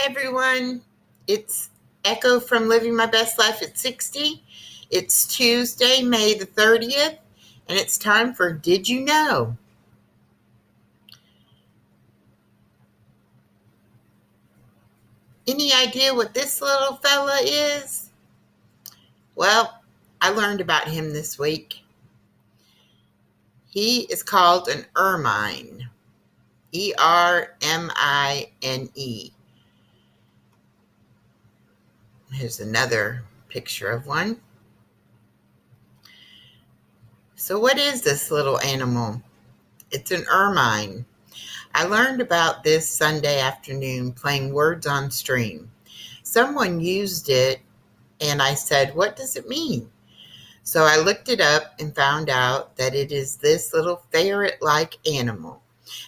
everyone. It's Echo from Living My Best Life at 60. It's Tuesday, May the 30th, and it's time for Did You Know? Any idea what this little fella is? Well, I learned about him this week. He is called an ermine. Ermine. Here's another picture of one. So what is this little animal? It's an ermine. I learned about this Sunday afternoon playing Words on Stream. Someone used it and I said, "What does it mean?" So I looked it up and found out that it is this little ferret-like animal.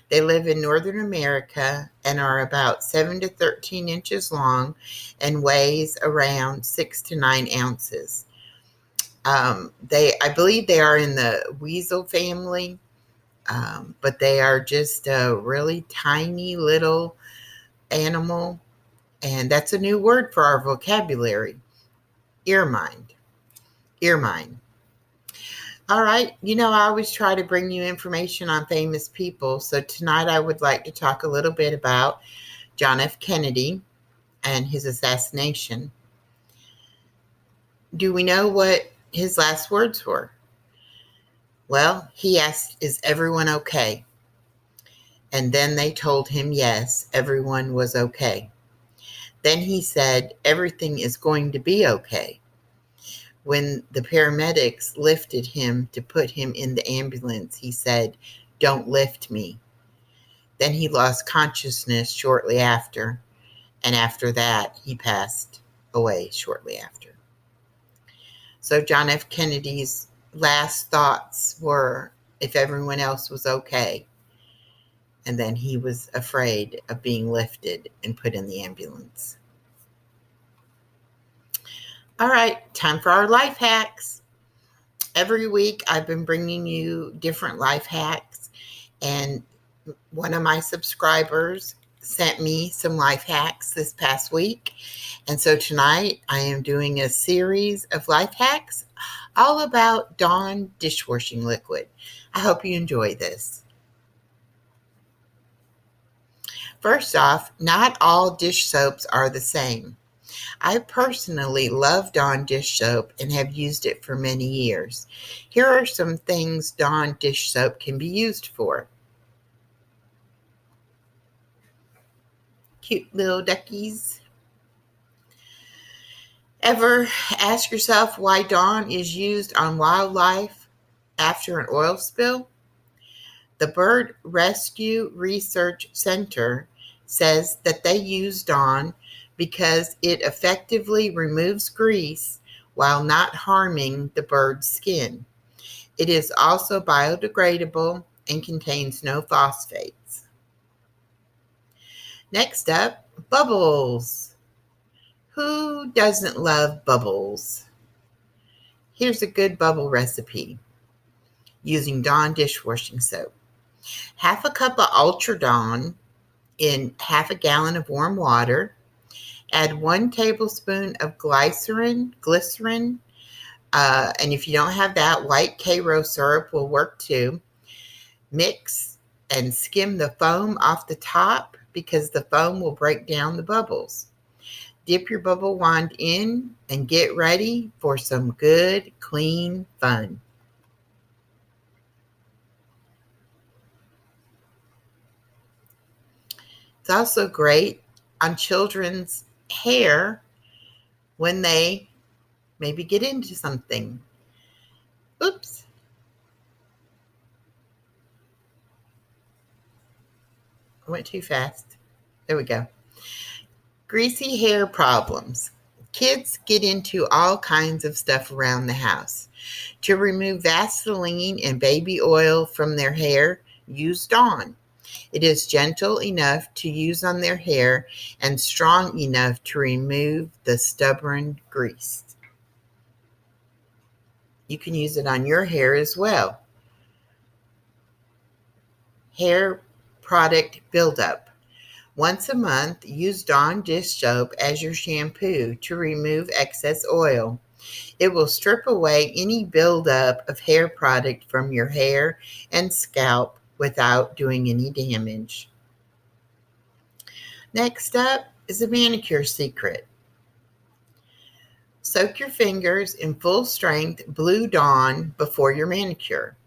They live in Northern America and are about 7 to 13 inches long and weighs around 6 to 9 ounces. I believe they are in the weasel family, but they are just a really tiny little animal. And that's a new word for our vocabulary. Ermine. Ermine. All right. I always try to bring you information on famous people. So tonight I would like to talk a little bit about John F. Kennedy and his assassination. Do we know what his last words were? Well, he asked, "Is everyone okay?" And then they told him, yes, everyone was okay. Then he said, "Everything is going to be okay." When the paramedics lifted him to put him in the ambulance, he said, "Don't lift me." Then he lost consciousness shortly after, and after that, he passed away shortly after. So John F. Kennedy's last thoughts were, if everyone else was okay. And then he was afraid of being lifted and put in the ambulance. All right, time for our life hacks. Every week I've been bringing you different life hacks, and one of my subscribers sent me some life hacks this past week. And so tonight I am doing a series of life hacks all about Dawn dishwashing liquid. I hope you enjoy this. First off, not all dish soaps are the same. I personally love Dawn dish soap and have used it for many years. Here are some things Dawn dish soap can be used for. Cute little duckies. Ever ask yourself why Dawn is used on wildlife after an oil spill? The Bird Rescue Research Center says that they use Dawn because it effectively removes grease while not harming the bird's skin. It is also biodegradable and contains no phosphates. Next up, bubbles. Who doesn't love bubbles? Here's a good bubble recipe using Dawn dishwashing soap. Half a cup of Ultra Dawn in half a gallon of warm water. Add 1 tablespoon of glycerin, and if you don't have that, white Karo syrup will work too. Mix and skim the foam off the top because the foam will break down the bubbles. Dip your bubble wand in and get ready for some good, clean fun. It's also great on children's hair when they maybe get into something. Oops. I went too fast. There we go. Greasy hair problems. Kids get into all kinds of stuff around the house. To remove Vaseline and baby oil from their hair, use Dawn. It is gentle enough to use on their hair and strong enough to remove the stubborn grease. You can use it on your hair as well. Hair product buildup. Once a month, use Dawn dish soap as your shampoo to remove excess oil. It will strip away any buildup of hair product from your hair and scalp without doing any damage. Next up is a manicure secret. Soak your fingers in full strength Blue Dawn before your manicure.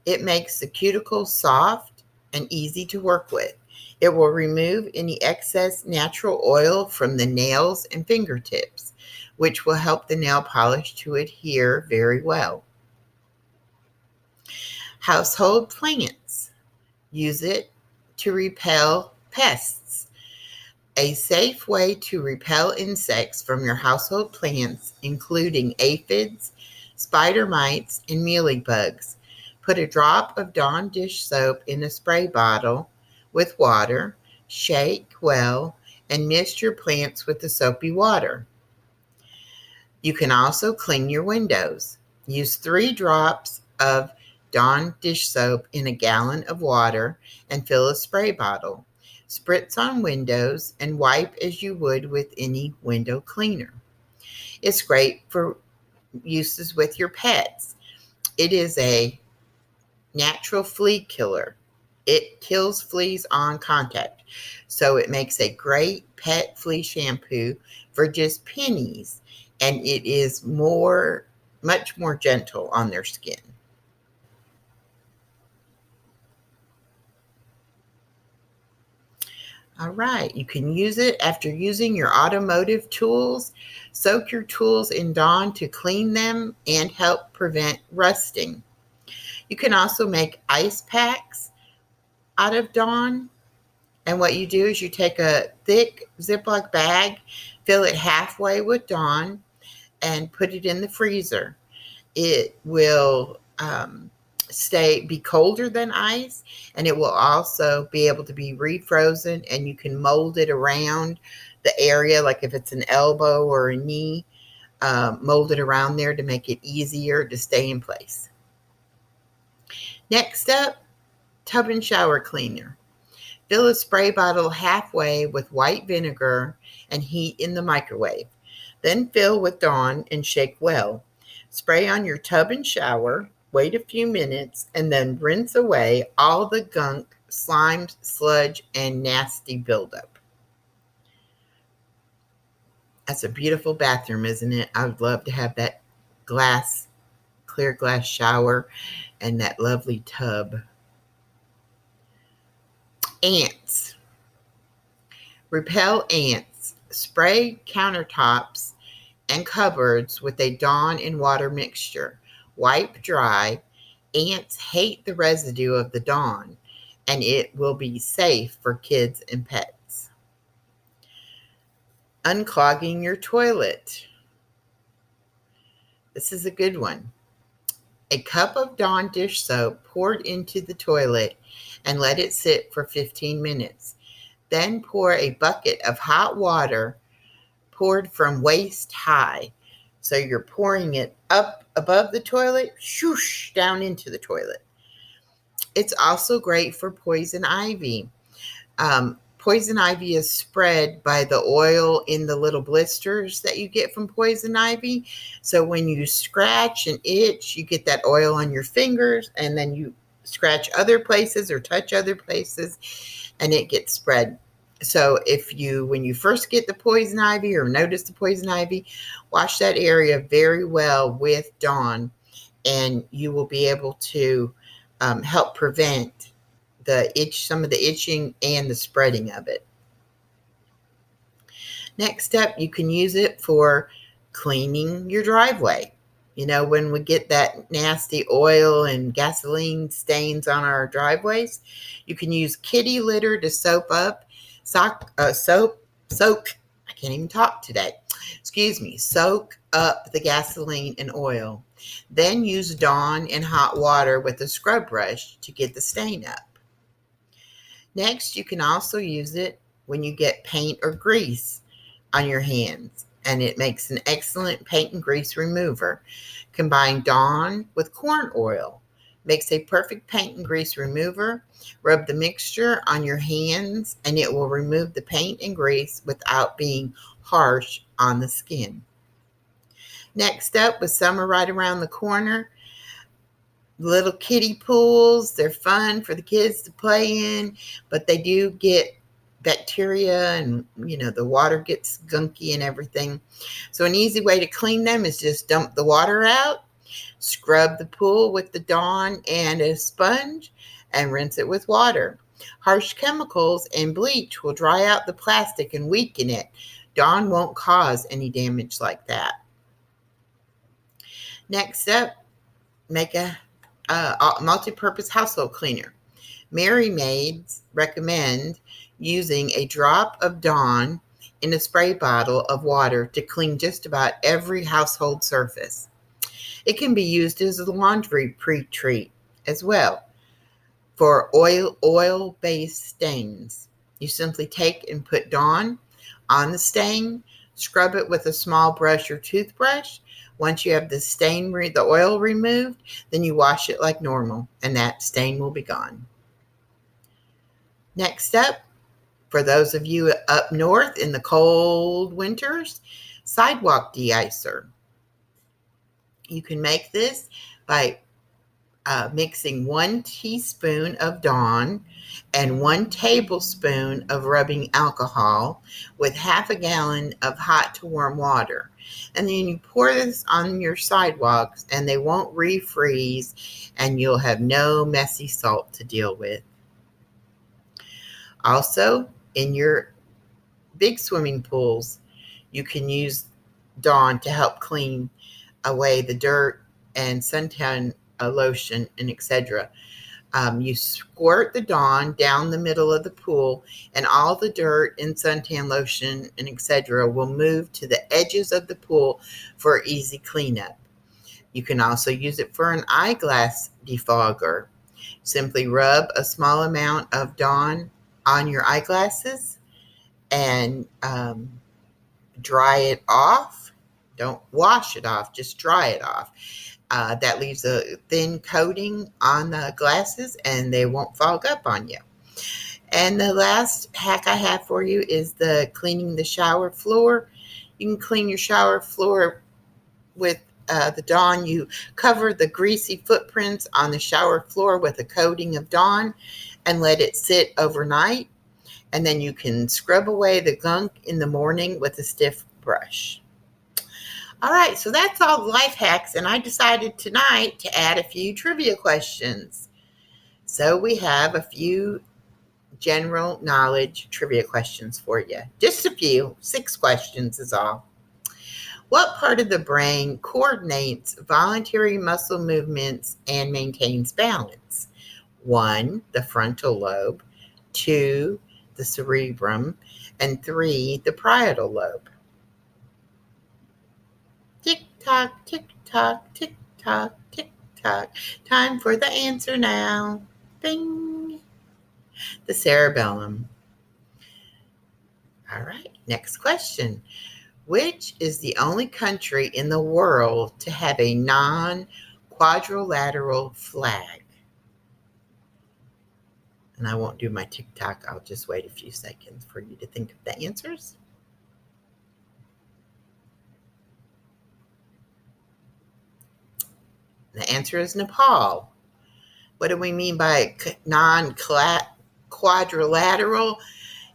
It makes the cuticles soft and easy to work with. It will remove any excess natural oil from the nails and fingertips, which will help the nail polish to adhere very well. Household plants. Use it to repel pests. A safe way to repel insects from your household plants, including aphids, spider mites, and mealybugs. Put a drop of Dawn dish soap in a spray bottle with water, shake well, and mist your plants with the soapy water. You can also clean your windows. Use 3 drops of Dawn dish soap in a gallon of water and fill a spray bottle. Spritz on windows and wipe as you would with any window cleaner. It's great for uses with your pets. It is a natural flea killer. It kills fleas on contact. So it makes a great pet flea shampoo for just pennies. And it is much more gentle on their skin. All right, you can use it after using your automotive tools. Soak your tools in Dawn to clean them and help prevent rusting. You can also make ice packs out of Dawn. And what you do is you take a thick Ziploc bag, fill it halfway with Dawn, and put it in the freezer. It will be colder than ice, and it will also be able to be refrozen, and you can mold it around the area, like if it's an elbow or a knee, mold it around there to make it easier to stay in place. Next up, tub and shower cleaner. Fill a spray bottle halfway with white vinegar and heat in the microwave. Then fill with Dawn and shake well. Spray on your tub and shower, wait a few minutes, and then rinse away all the gunk, slime, sludge, and nasty buildup. That's a beautiful bathroom, isn't it? I would love to have that clear glass shower and that lovely tub. Ants. Repel ants. Spray countertops and cupboards with a Dawn and water mixture. Wipe dry. Ants hate the residue of the Dawn, and it will be safe for kids and pets. Unclogging your toilet. This is a good one. A cup of Dawn dish soap poured into the toilet and let it sit for 15 minutes. Then pour a bucket of hot water poured from waist high. So you're pouring it up above the toilet, shoosh, down into the toilet. It's also great for poison ivy. Poison ivy is spread by the oil in the little blisters that you get from poison ivy. So when you scratch and itch, you get that oil on your fingers, and then you scratch other places or touch other places, and it gets spread. So when you first get the poison ivy or notice the poison ivy, wash that area very well with Dawn, and you will be able to help prevent some of the itching and the spreading of it. Next up, you can use it for cleaning your driveway. When we get that nasty oil and gasoline stains on our driveways, you can use kitty litter to soak up the gasoline and oil. Then use Dawn in hot water with a scrub brush to get the stain up. Next, you can also use it when you get paint or grease on your hands, and it makes an excellent paint and grease remover. Combine Dawn with corn oil. Makes a perfect paint and grease remover. Rub the mixture on your hands and it will remove the paint and grease without being harsh on the skin. Next up, with summer right around the corner, little kiddie pools. They're fun for the kids to play in, but they do get bacteria and, the water gets gunky and everything. So an easy way to clean them is just dump the water out, scrub the pool with the Dawn and a sponge, and rinse it with water. Harsh chemicals and bleach will dry out the plastic and weaken it. Dawn won't cause any damage like that. Next up, make a multi-purpose household cleaner. Mary Maids recommend using a drop of Dawn in a spray bottle of water to clean just about every household surface. It can be used as a laundry pre-treat as well for oil-based stains. You simply take and put Dawn on the stain, scrub it with a small brush or toothbrush. Once you have the oil removed, then you wash it like normal, and that stain will be gone. Next up, for those of you up north in the cold winters, sidewalk de-icer. You can make this by mixing 1 teaspoon of Dawn and 1 tablespoon of rubbing alcohol with half a gallon of hot to warm water. And then you pour this on your sidewalks and they won't refreeze and you'll have no messy salt to deal with. Also, in your big swimming pools, you can use Dawn to help clean away the dirt and suntan lotion and etc. You squirt the Dawn down the middle of the pool and all the dirt and suntan lotion and etc. will move to the edges of the pool for easy cleanup. You can also use it for an eyeglass defogger. Simply rub a small amount of Dawn on your eyeglasses and dry it off. Don't wash it off, just dry it off. That leaves a thin coating on the glasses and they won't fog up on you. And the last hack I have for you is cleaning the shower floor. You can clean your shower floor with the Dawn. You cover the greasy footprints on the shower floor with a coating of Dawn and let it sit overnight. And then you can scrub away the gunk in the morning with a stiff brush. All right, so that's all the life hacks, and I decided tonight to add a few trivia questions. So we have a few general knowledge trivia questions for you. Just a few, 6 questions is all. What part of the brain coordinates voluntary muscle movements and maintains balance? 1, the frontal lobe, 2, the cerebrum, and 3, the parietal lobe. Tick-tock, tick-tock, tick-tock, tick-tock. Time for the answer now. Bing. The cerebellum. All right, next question. Which is the only country in the world to have a non-quadrilateral flag? And I won't do my tick-tock. I'll just wait a few seconds for you to think of the answers. The answer is Nepal. What do we mean by non-quadrilateral?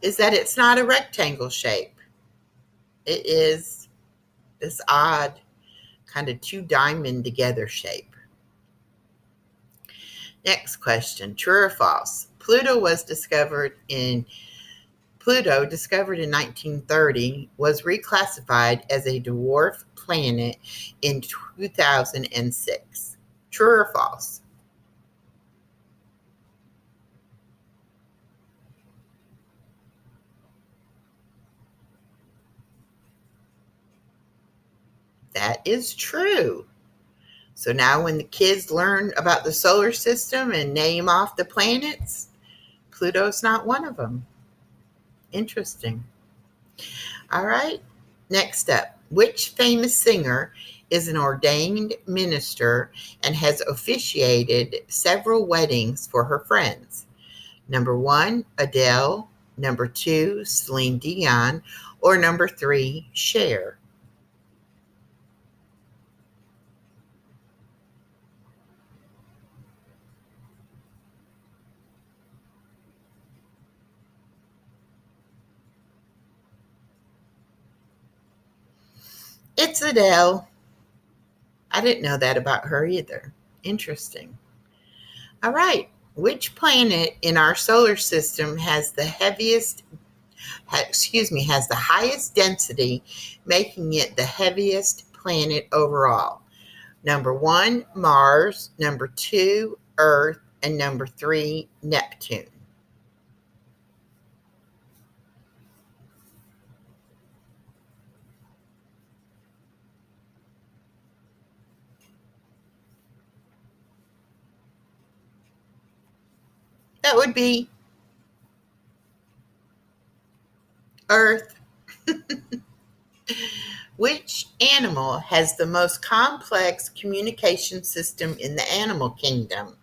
Is that it's not a rectangle shape. It is this odd kind of 2 diamond together shape. Next question, true or false? Pluto, discovered in 1930, was reclassified as a dwarf planet in 2006. True or false? That is true. So now when the kids learn about the solar system and name off the planets, Pluto's not one of them. Interesting. All right, next up. Which famous singer is an ordained minister and has officiated several weddings for her friends. Number 1, Adele. Number 2, Celine Dion. Or number 3, Cher. It's Adele. I didn't know that about her either. Interesting. All right. Which planet in our solar system has the has the highest density, making it the heaviest planet overall? Number 1, Mars. Number 2, Earth. And number 3, Neptune. That would be Earth. Which animal has the most complex communication system in the animal kingdom?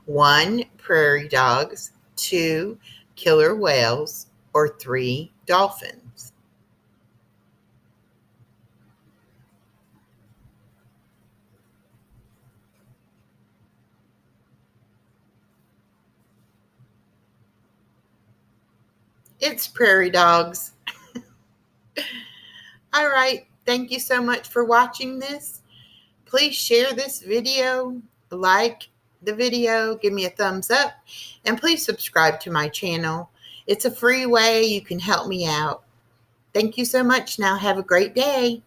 1, prairie dogs. 2, killer whales. Or 3, dolphins. It's prairie dogs. All right. Thank you so much for watching this. Please share this video, like the video, give me a thumbs up, and please subscribe to my channel. It's a free way you can help me out. Thank you so much. Now have a great day.